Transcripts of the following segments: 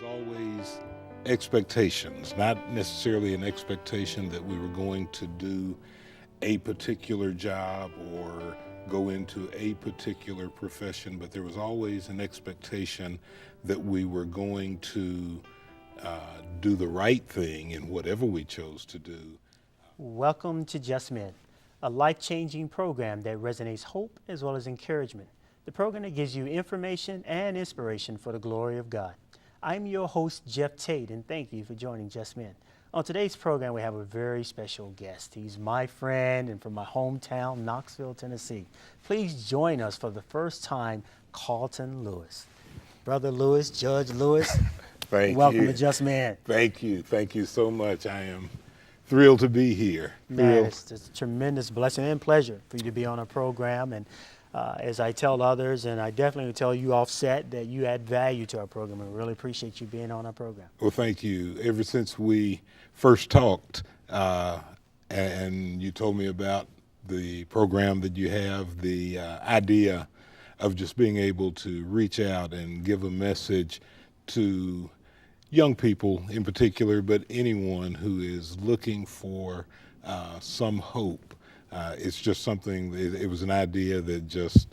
always expectations, not necessarily an expectation that we were going to do a particular job or go into a particular profession, but there was always an expectation that we were going to do the right thing in whatever we chose to do. Welcome to Just Men, a life-changing program that resonates hope as well as encouragement. The program that gives you information and inspiration for the glory of God. I'm your host, Jeff Tate, and thank you for joining Just Men. On today's program, we have a very special guest. He's my friend and from my hometown, Knoxville, Tennessee. Please join us for the first time, Carlton Lewis. Brother Lewis, Judge Lewis, welcome to Just Men. Thank you. Thank you so much. I am thrilled to be here. Man, it's a tremendous blessing and pleasure for you to be on our program. And as I tell others, and I definitely tell you offset, that you add value to our program. I really appreciate you being on our program. Well, thank you. Ever since we first talked and you told me about the program that you have, the idea of just being able to reach out and give a message to young people in particular, but anyone who is looking for some hope. It's just something, it was an idea that just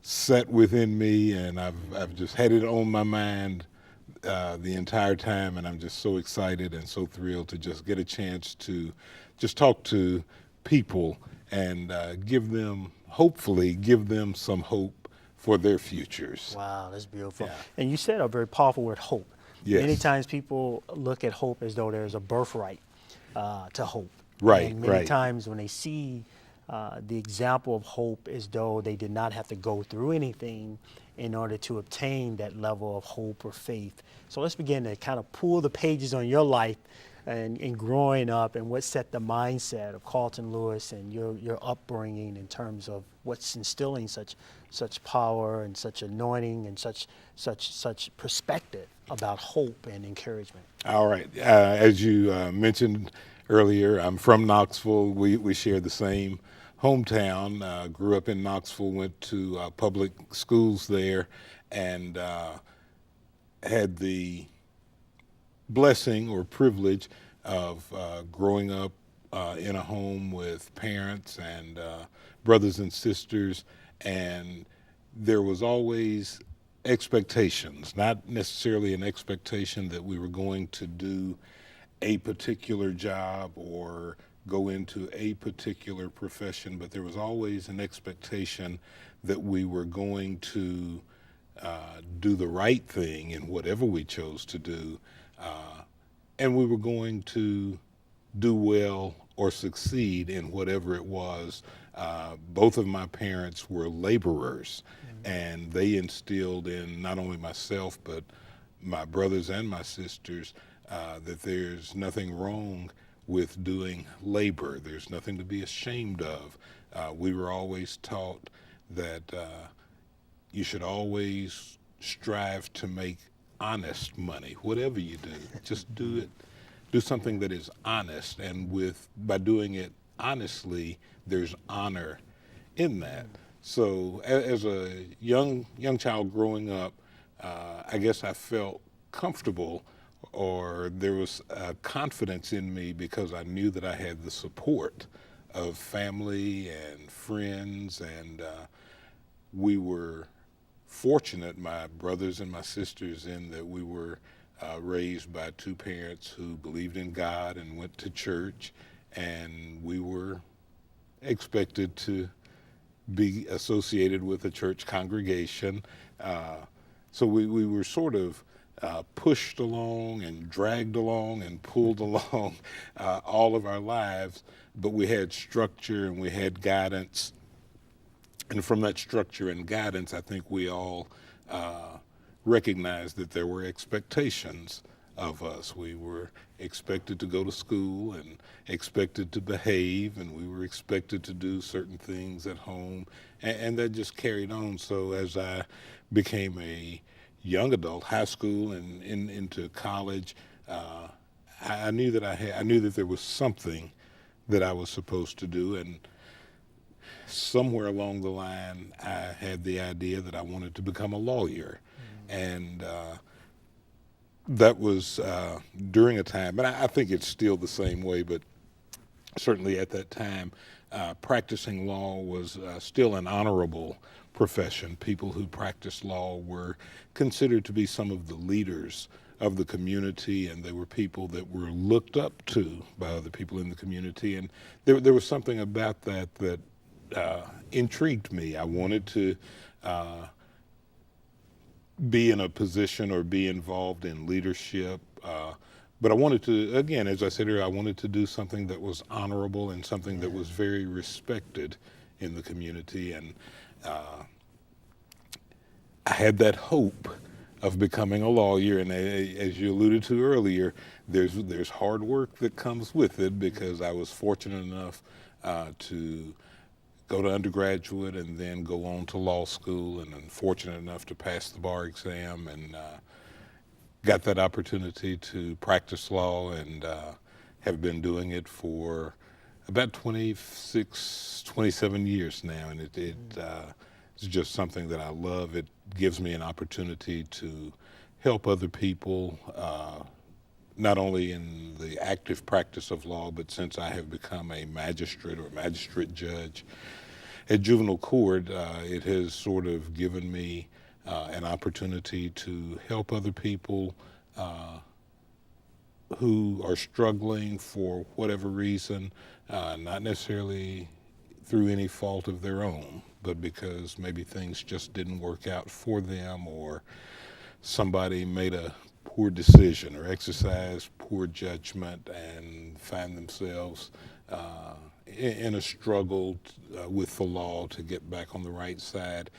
sat within me, and I've just had it on my mind the entire time, and I'm just so excited and so thrilled to just get a chance to just talk to people and hopefully give them some hope for their futures. Wow, that's beautiful. Yeah. And you said a very powerful word, hope. Yes. Many times people look at hope as though there's a birthright to hope. Right, and many right. times when they see the example of hope as though they did not have to go through anything in order to obtain that level of hope or faith. So let's begin to kind of pull the pages on your life and growing up and what set the mindset of Carlton Lewis and your upbringing in terms of what's instilling such power and such anointing and such perspective about hope and encouragement. All right. As you mentioned earlier, I'm from Knoxville. We share the same hometown. Grew up in Knoxville, went to public schools there, and had the blessing or privilege of growing up in a home with parents and brothers and sisters, and there was always expectations, not necessarily an expectation that we were going to do a particular job or go into a particular profession, but there was always an expectation that we were going to do the right thing in whatever we chose to do, and we were going to do well or succeed in whatever it was. Both of my parents were laborers, and they instilled in not only myself but my brothers and my sisters that there's nothing wrong with doing labor. There's nothing to be ashamed of. We were always taught that you should always strive to make honest money. Whatever you do, just do it. Do something that is honest, and by doing it honestly, there's honor in that. So as a young child growing up, I guess I felt comfortable, or there was confidence in me because I knew that I had the support of family and friends, and we were fortunate, my brothers and my sisters, in that we were raised by two parents who believed in God and went to church, and we were expected to be associated with a church congregation. So we were sort of pushed along and dragged along and pulled along all of our lives, but we had structure and we had guidance. And from that structure and guidance, I think we all recognized that there were expectations of us. We were expected to go to school and expected to behave, and we were expected to do certain things at home, and that just carried on. So as I became a young adult, high school and into college, I knew that there was something that I was supposed to do, and somewhere along the line, I had the idea that I wanted to become a lawyer. And that was during a time, and I think it's still the same way, but certainly at that time, practicing law was still an honorable profession. People who practiced law were considered to be some of the leaders of the community, and they were people that were looked up to by other people in the community. And there was something about that that intrigued me. I wanted to be in a position or be involved in leadership. But I wanted to, again, as I said earlier, I wanted to do something that was honorable and something that was very respected in the community. And I had that hope of becoming a lawyer. And as you alluded to earlier, there's hard work that comes with it, because I was fortunate enough to go to undergraduate and then go on to law school, and I'm fortunate enough to pass the bar exam, and got that opportunity to practice law, and have been doing it for about 26, 27 years now. And it's just something that I love. It gives me an opportunity to help other people, not only in the active practice of law, but since I have become a magistrate or magistrate judge at juvenile court, it has sort of given me an opportunity to help other people who are struggling for whatever reason, not necessarily through any fault of their own, but because maybe things just didn't work out for them, or somebody made a poor decision or exercised poor judgment and find themselves in a struggle with the law to get back on the right side.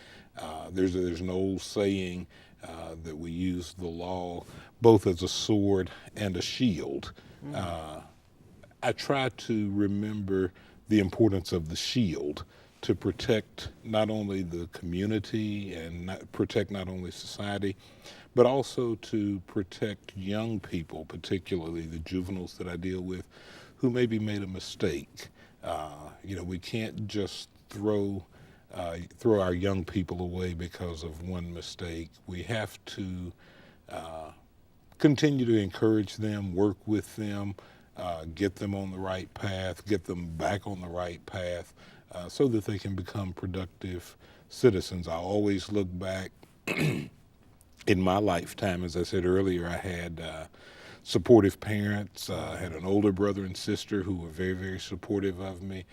There's an old saying that we use the law both as a sword and a shield. I try to remember the importance of the shield to protect not only the community and protect not only society, but also to protect young people, particularly the juveniles that I deal with, who maybe made a mistake. We can't just throw our young people away because of one mistake. We have to continue to encourage them, work with them, get them on the right path, get them back on the right path, so that they can become productive citizens. I always look back in my lifetime, as I said earlier, I had supportive parents. I had an older brother and sister who were very, very supportive of me.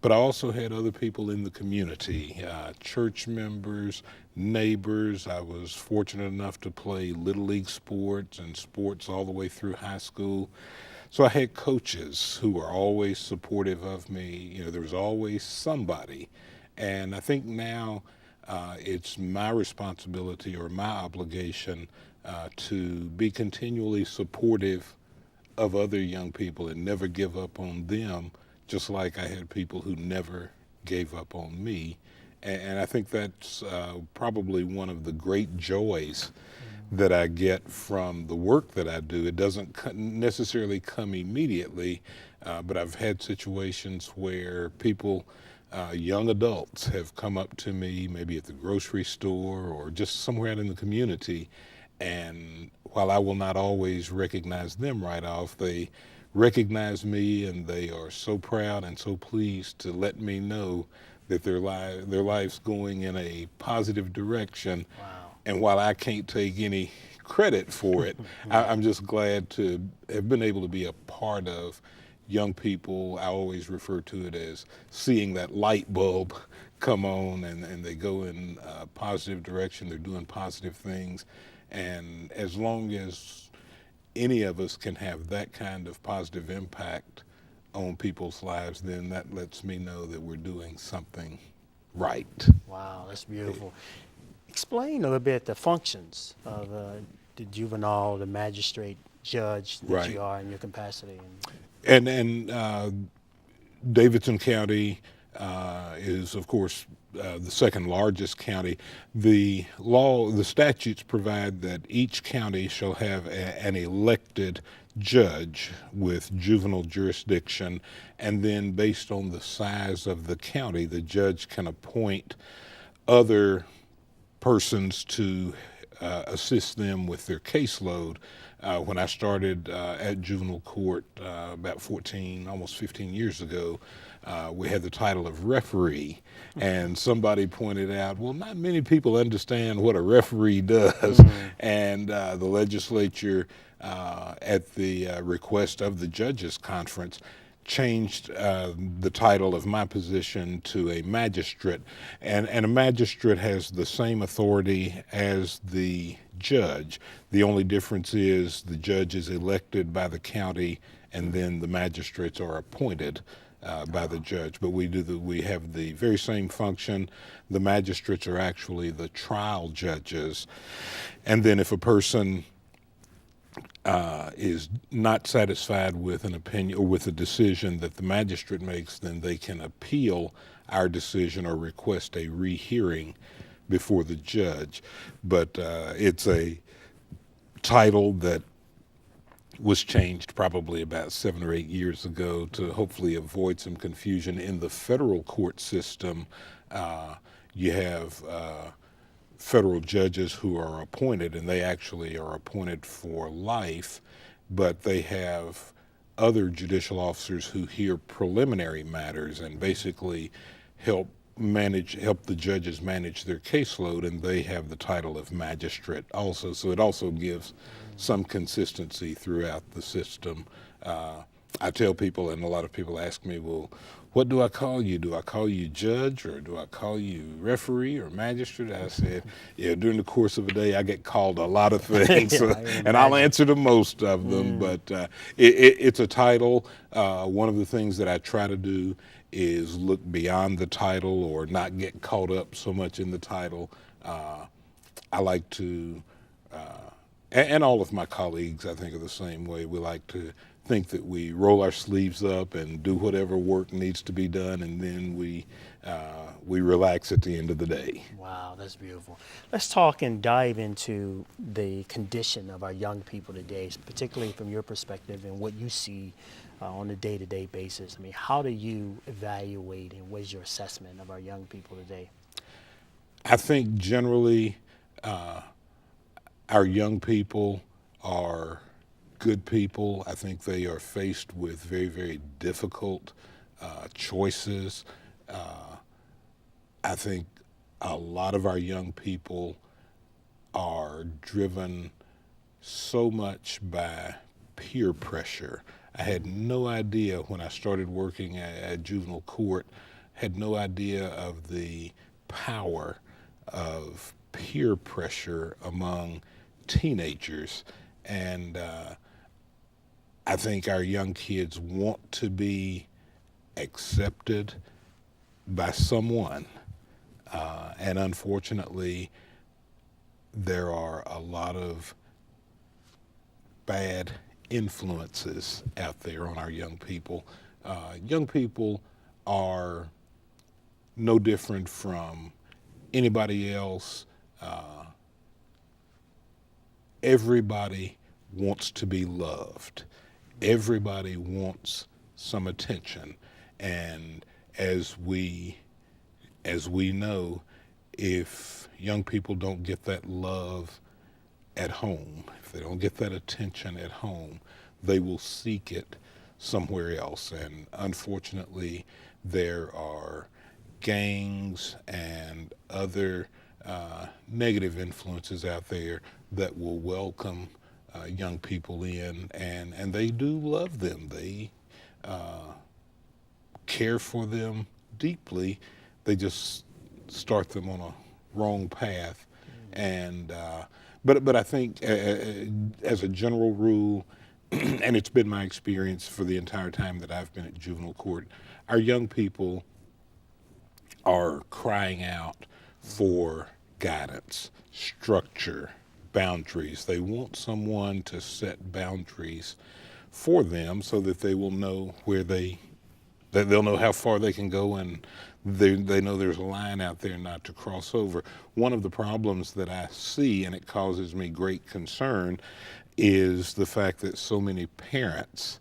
But I also had other people in the community, church members, neighbors. I was fortunate enough to play Little League sports and sports all the way through high school. So I had coaches who were always supportive of me. There was always somebody. And I think now it's my responsibility or my obligation to be continually supportive of other young people and never give up on them, just like I had people who never gave up on me. And I think that's probably one of the great joys that I get from the work that I do. It doesn't necessarily come immediately, but I've had situations where people, young adults, have come up to me, maybe at the grocery store or just somewhere out in the community, and while I will not always recognize them right off, they recognize me, and they are so proud and so pleased to let me know that their life's going in a positive direction. Wow. And while I can't take any credit for it, I'm just glad to have been able to be a part of young people. I always refer to it as seeing that light bulb come on, and they go in a positive direction. They're doing positive things. And as long as any of us can have that kind of positive impact on people's lives, then that lets me know that we're doing something right. Wow, that's beautiful. Explain a little bit the functions of the juvenile, the magistrate judge that Right. you are in your capacity. And Davidson County is, of course, the second largest county. The statutes provide that each county shall have an elected judge with juvenile jurisdiction, and then based on the size of the county, the judge can appoint other persons to assist them with their caseload. When I started at juvenile court about 14, almost 15 years ago, we had the title of referee, and somebody pointed out, well, not many people understand what a referee does, and the legislature, at the request of the judges conference, changed the title of my position to a magistrate, and a magistrate has the same authority as the judge. The only difference is the judge is elected by the county, and then the magistrates are appointed by the judge. But we have the very same function. The magistrates are actually the trial judges, and then if a person is not satisfied with an opinion or with a decision that the magistrate makes, then they can appeal our decision or request a rehearing before the judge. But it's a title that was changed probably about 7 or 8 years ago to hopefully avoid some confusion. In the federal court system, you have federal judges who are appointed, and they actually are appointed for life, but they have other judicial officers who hear preliminary matters and basically help the judges manage their caseload, and they have the title of magistrate also. So it also gives some consistency throughout the system. I tell people, and a lot of people ask me, well, what do I call you? Do I call you judge, or do I call you referee or magistrate? I said, yeah, during the course of a day, I get called a lot of things, and I'll answer to most of them, but it's a title. One of the things that I try to do is look beyond the title or not get caught up so much in the title. I like to, and all of my colleagues, I think, are the same way. We like to think that we roll our sleeves up and do whatever work needs to be done, and then we relax at the end of the day. Wow, that's beautiful. Let's talk and dive into the condition of our young people today, particularly from your perspective and what you see on a day-to-day basis. I mean, how do you evaluate, and what is your assessment of our young people today? I think generally our young people are good people. I think they are faced with very, very difficult choices. I think a lot of our young people are driven so much by peer pressure. I had no idea when I started working at juvenile court, had no idea of the power of peer pressure among teenagers. And I think our young kids want to be accepted by someone. And unfortunately, there are a lot of bad influences out there on our young people. Young people are no different from anybody else. Everybody wants to be loved. Everybody wants some attention. And as we know, if young people don't get that love at home, if they don't get that attention at home, they will seek it somewhere else. And unfortunately, there are gangs and other negative influences out there that will welcome young people in, and they do love them. They care for them deeply. They just start them on a wrong path. And but I think as a general rule, and it's been my experience for the entire time that I've been at juvenile court, our young people are crying out for guidance, structure, boundaries. They want someone to set boundaries for them so that they will know that they'll know how far they can go, and they know there's a line out there not to cross over. One of the problems that I see, and it causes me great concern, is the fact that so many parents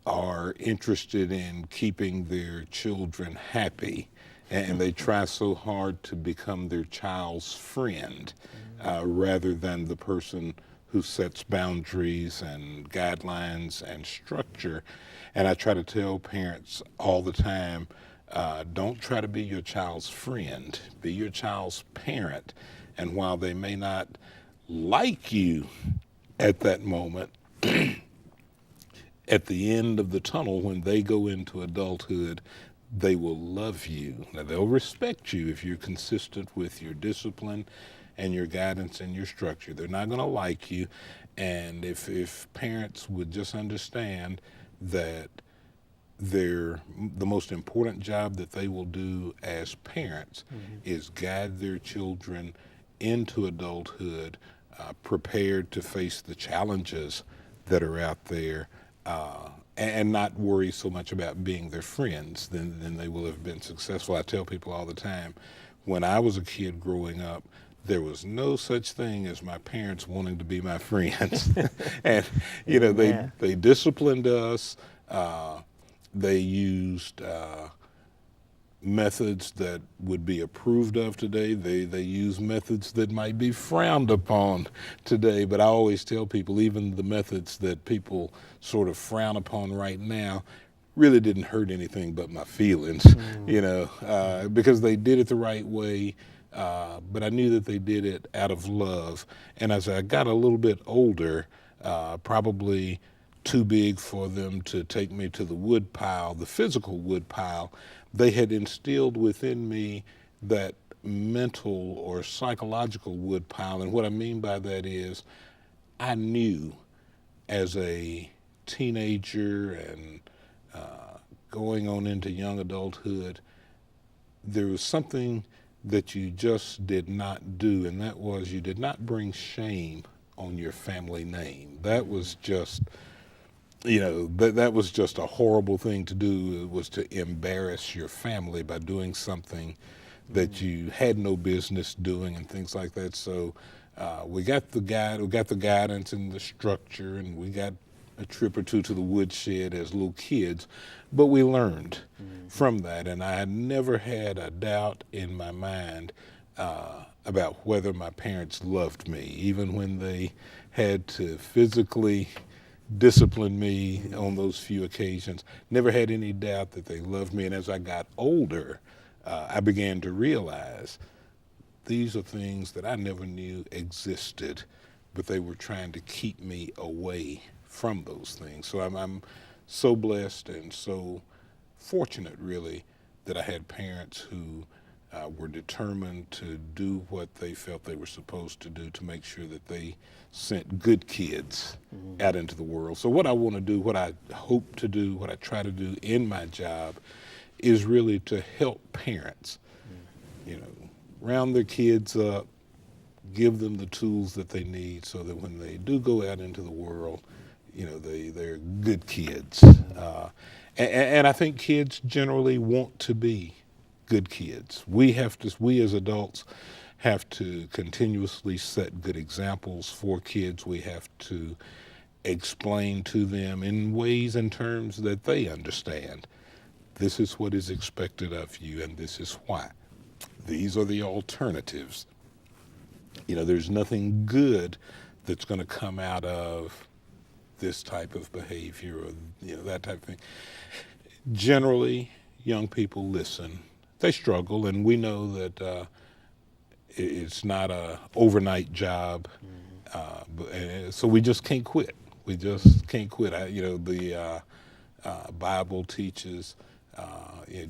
are interested in keeping their children happy and they try so hard to become their child's friend rather than the person who sets boundaries and guidelines and structure. And I try to tell parents all the time, don't try to be your child's friend, be your child's parent. And while they may not like you at that moment, at the end of the tunnel, when they go into adulthood, they will love you. Now, they'll respect you if you're consistent with your discipline and your guidance and your structure. They're not going to like you. And if parents would just understand that the most important job that they will do as parents is guide their children into adulthood, prepared to face the challenges that are out there, and not worry so much about being their friends, then they will have been successful. I tell people all the time, when I was a kid growing up, there was no such thing as my parents wanting to be my friends. And, they disciplined us. They used methods that would be approved of today. They use methods that might be frowned upon today. But I always tell people, even the methods that people sort of frown upon right now really didn't hurt anything but my feelings, because they did it the right way. But I knew that they did it out of love. And as I got a little bit older, probably too big for them to take me to the wood pile, the physical wood pile, they had instilled within me that mental or psychological wood pile. And what I mean by that is I knew as a teenager and going on into young adulthood, there was something that you just did not do, and that was you did not bring shame on your family name. That was just that was just a horrible thing to do. It was to embarrass your family by doing something that you had no business doing and things like that. So we got the guidance and the structure, and we got a trip or two to the woodshed as little kids, but we learned from that. And I never had a doubt in my mind about whether my parents loved me, even when they had to physically disciplined me on those few occasions. Never had any doubt that they loved me. And as I got older, I began to realize these are things that I never knew existed, but they were trying to keep me away from those things. So I'm so blessed and so fortunate, really, that I had parents who were determined to do what they felt they were supposed to do to make sure that they sent good kids out into the world. So what I want to do, what I hope to do, what I try to do in my job is really to help parents, round their kids up, give them the tools that they need so that when they do go out into the world, they're good kids. And I think kids generally want to be good kids. We as adults have to continuously set good examples for kids. We have to explain to them in ways and terms that they understand. This is what is expected of you, and this is why. These are the alternatives. There's nothing good that's going to come out of this type of behavior or that type of thing. Generally, young people listen. They struggle, and we know that it's not a overnight job, so we just can't quit. We just can't quit. The Bible teaches,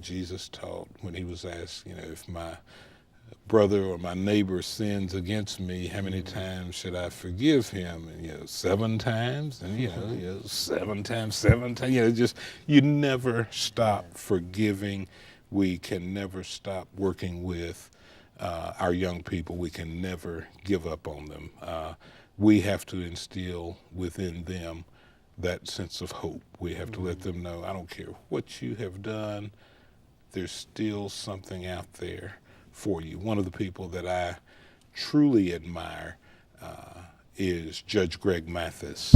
Jesus taught when he was asked, if my brother or my neighbor sins against me, how many times should I forgive him? And 7 times, and 7 times, 7 times. Just you never stop forgiving. We can never stop working with our young people. We can never give up on them. We have to instill within them that sense of hope. We have to let them know, I don't care what you have done, there's still something out there for you. One of the people that I truly admire is Judge Greg Mathis.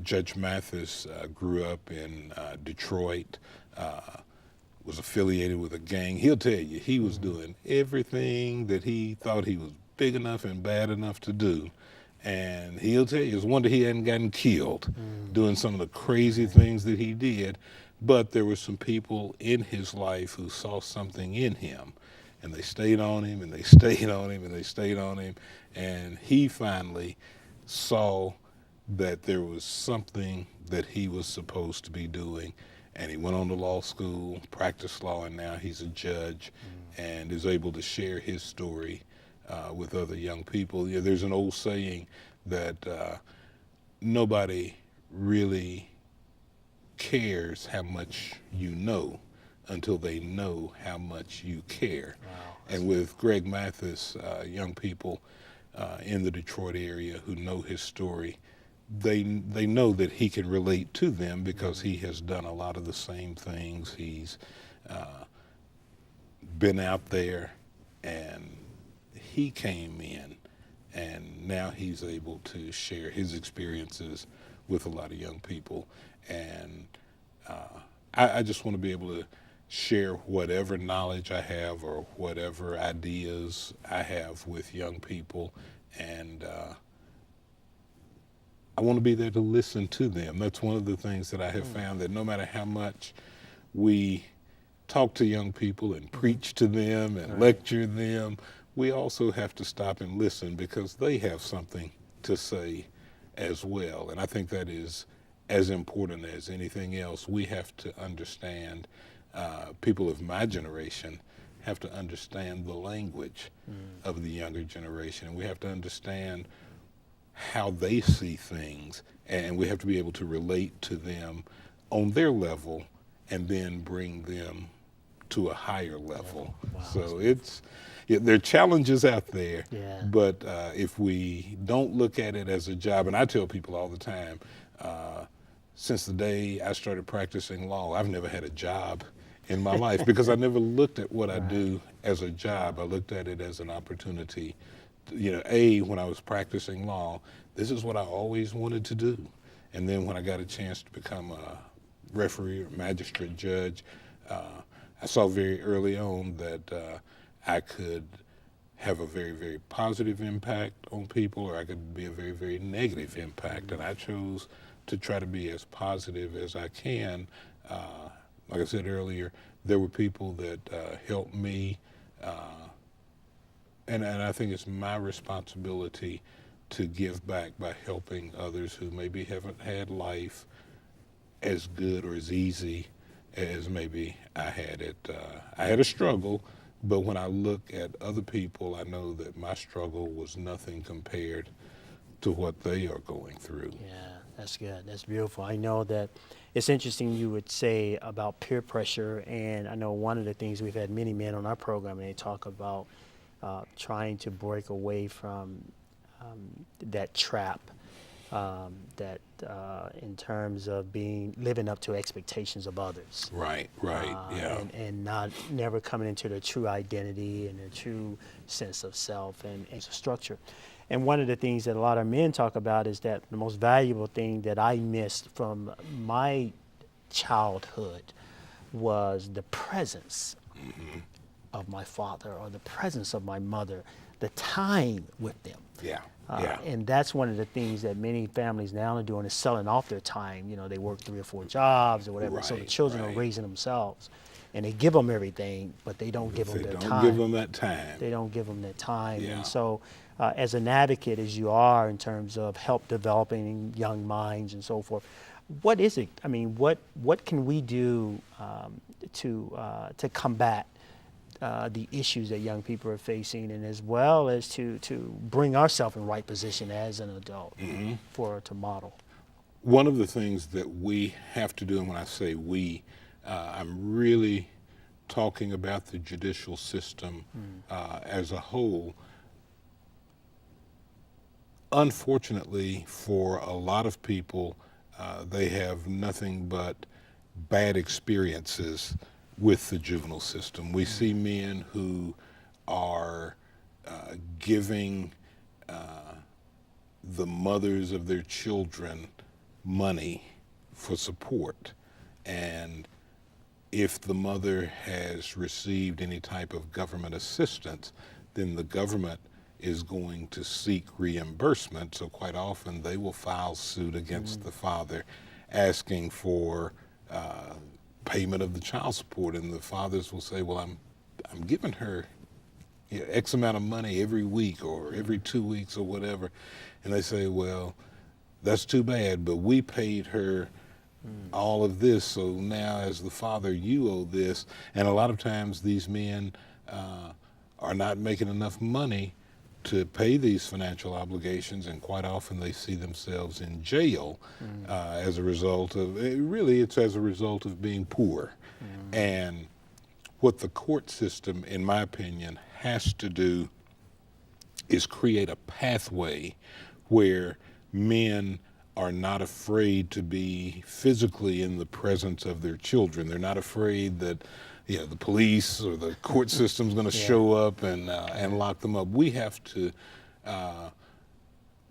Judge Mathis grew up in Detroit, was affiliated with a gang. He'll tell you he was doing everything that he thought he was big enough and bad enough to do. And he'll tell you it's a wonder he hadn't gotten killed doing some of the crazy things that he did. But there were some people in his life who saw something in him, and they stayed on him, and they stayed on him, and they stayed on him. And he finally saw that there was something that he was supposed to be doing. And he went on to law school, practiced law, and now he's a judge and is able to share his story with other young people. Yeah, there's an old saying that nobody really cares how much you know until they know how much you care. Wow. And with Greg Mathis, young people in the Detroit area who know his story, they know that he can relate to them because he has done a lot of the same things. He's been out there, and he came in, and now he's able to share his experiences with a lot of young people. And I just want to be able to share whatever knowledge I have or whatever ideas I have with young people, and I want to be there to listen to them. That's one of the things that I have found, that no matter how much we talk to young people and preach to them and lecture them, we also have to stop and listen because they have something to say as well. And I think that is as important as anything else. We have to understand, people of my generation have to understand the language of the younger generation. And we have to understand how they see things, and we have to be able to relate to them on their level and then bring them to a higher level. Wow. So there are challenges out there, Yeah. but if we don't look at it as a job, and I tell people all the time, since the day I started practicing law, I've never had a job in my life because I never looked at what I do as a job. I looked at it as an opportunity. When I was practicing law, this is what I always wanted to do. And then when I got a chance to become a referee or magistrate judge, I saw very early on that I could have a very, very positive impact on people, or I could be a very, very negative impact. And I chose to try to be as positive as I can. Like I said earlier, there were people that helped me, and I think it's my responsibility to give back by helping others who maybe haven't had life as good or as easy as maybe I had it. I had a struggle, but when I look at other people, I know that my struggle was nothing compared to what they are going through. Yeah, that's good. That's beautiful. I know that it's interesting you would say about peer pressure, and I know one of the things we've had many men on our program, and they talk about trying to break away from that trap, that in terms of living up to expectations of others. Right, yeah. And never coming into their true identity and their true sense of self and structure. And one of the things that a lot of men talk about is that the most valuable thing that I missed from my childhood was the presence of my father or the presence of my mother, the time with them. Yeah. And that's one of the things that many families now are doing, is selling off their time. They work 3 or 4 jobs or whatever. So the children are raising themselves, and they give them everything, but they don't give them their time. They don't give them that time. They don't give them that time. Yeah. And so as an advocate, as you are in terms of help developing young minds and so forth, what is it? I mean, what can we do to combat the issues that young people are facing, and as well as to bring ourselves in right position as an adult to model? One of the things that we have to do, and when I say we, I'm really talking about the judicial system as a whole. Unfortunately, for a lot of people, they have nothing but bad experiences with the juvenile system. We see men who are giving the mothers of their children money for support, and if the mother has received any type of government assistance, then the government is going to seek reimbursement. So quite often they will file suit against the father asking for payment of the child support, and the fathers will say, well, I'm giving her X amount of money every week or every 2 weeks or whatever. And they say, well, that's too bad, but we paid her all of this, so now as the father, you owe this. And a lot of times these men are not making enough money to pay these financial obligations, and quite often they see themselves in jail as a result of, it's as a result of being poor. And what the court system, in my opinion, has to do is create a pathway where men are not afraid to be physically in the presence of their children. They're not afraid that the police or the court system's going to show up and lock them up. We have to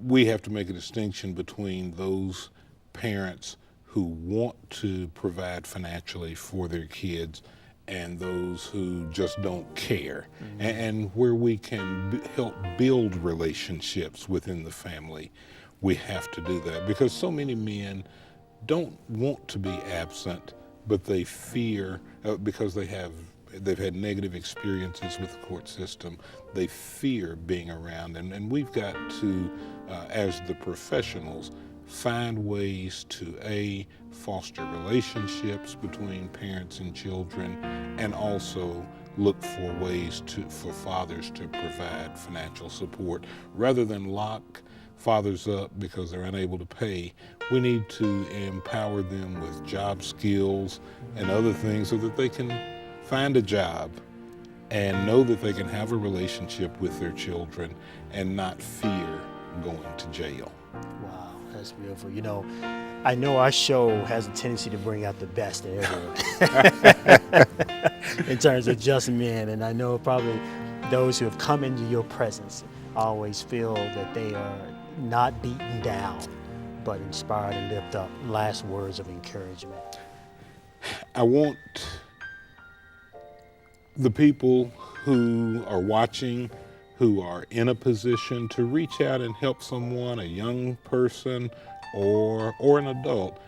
make a distinction between those parents who want to provide financially for their kids and those who just don't care, and where we can help build relationships within the family. We have to do that, because so many men don't want to be absent, but they fear because they've had negative experiences with the court system. They fear being around, and we've got to, as the professionals, find ways to foster relationships between parents and children, and also look for ways for fathers to provide financial support. Rather than lock fathers up because they're unable to pay, we need to empower them with job skills and other things so that they can find a job and know that they can have a relationship with their children and not fear going to jail. Wow, that's beautiful. I know our show has a tendency to bring out the best in everyone in terms of just men, and I know probably those who have come into your presence always feel that they are not beaten down, but inspired and lift up. Last words of encouragement. I want the people who are watching, who are in a position to reach out and help someone, a young person or an adult.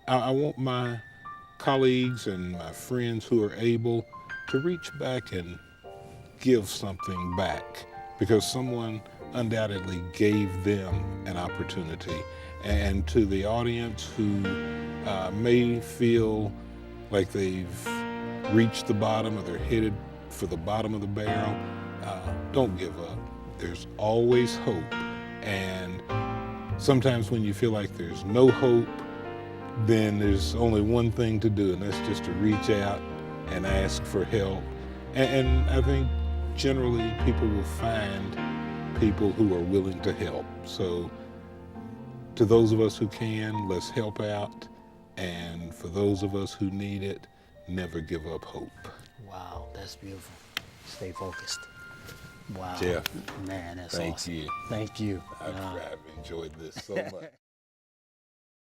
I want my colleagues and my friends who are able to reach back and give something back, because someone undoubtedly gave them an opportunity. And to the audience who may feel like they've reached the bottom or they're headed for the bottom of the barrel, don't give up. There's always hope. And sometimes when you feel like there's no hope, then there's only one thing to do, and that's just to reach out and ask for help. And I think generally people will find people who are willing to help. So to those of us who can, let's help out. And for those of us who need it, never give up hope. Wow, that's beautiful. Stay focused. Wow. Jeff, Man, that's thank awesome. you. Thank you. I've enjoyed this so much.